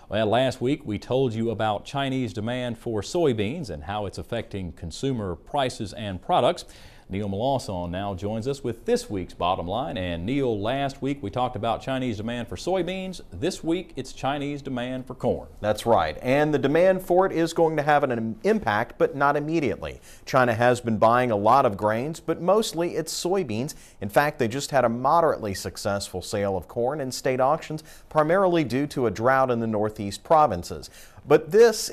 Well, last week we told you about Chinese demand for soybeans and how it's affecting consumer prices and products. Neil Melancon now joins us with this week's Bottom Line. And Neil, last week we talked about Chinese demand for soybeans. This week it's Chinese demand for corn. That's right. And the demand for it is going to have an impact, but not immediately. China has been buying a lot of grains, but mostly it's soybeans. In fact, they just had a moderately successful sale of corn in state auctions, primarily due to a drought in the northeast provinces. But this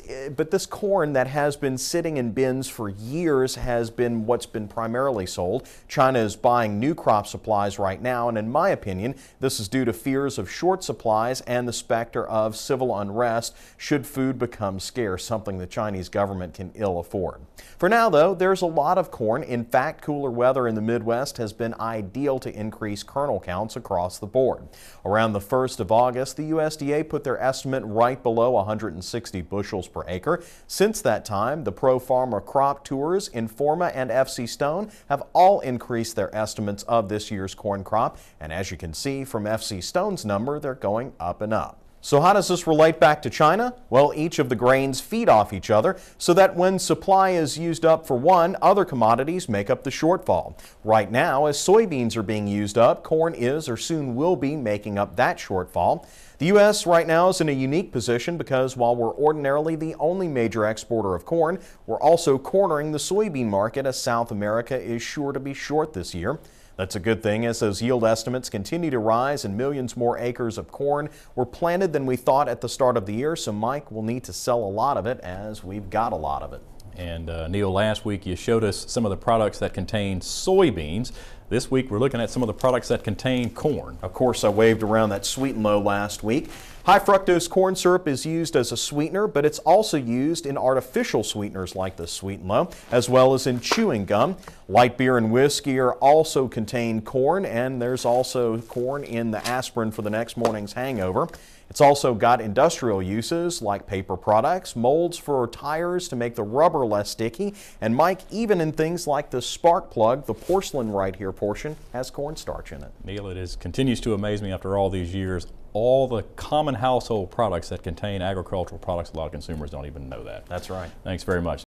corn that has been sitting in bins for years has been what's been primarily sold. China is buying new crop supplies right now, and in my opinion, this is due to fears of short supplies and the specter of civil unrest should food become scarce, something the Chinese government can ill afford. For now, though, there's a lot of corn. In fact, cooler weather in the Midwest has been ideal to increase kernel counts across the board. Around the 1st of August, the USDA put their estimate right below 160 bushels per acre. Since that time, the Pro Farmer Crop Tours, Informa, and FC Stone have all increased their estimates of this year's corn crop. And as you can see from FC Stone's number, they're going up and up. So how does this relate back to China? Well, each of the grains feed off each other so that when supply is used up for one, other commodities make up the shortfall. Right now, as soybeans are being used up, corn is or soon will be making up that shortfall. The U.S. right now is in a unique position because while we're ordinarily the only major exporter of corn, we're also cornering the soybean market as South America is sure to be short this year. That's a good thing as those yield estimates continue to rise and millions more acres of corn were planted than we thought at the start of the year. So Mike will need to sell a lot of it as we've got a lot of it. And Neil, last week you showed us some of the products that contain soybeans. This week we're looking at some of the products that contain corn. Of course, I waved around that sweet and low last week. High fructose corn syrup is used as a sweetener, but it's also used in artificial sweeteners like the Sweet and Low, as well as in chewing gum. Light beer and whiskey are also contain corn, and there's also corn in the aspirin for the next morning's hangover. It's also got industrial uses like paper products, molds for tires to make the rubber less sticky, and Mike, even in things like the spark plug, the porcelain right here portion has cornstarch in it. Neil, it continues to amaze me after all these years, all the common household products that contain agricultural products. A lot of consumers don't even know that. That's right. Thanks very much.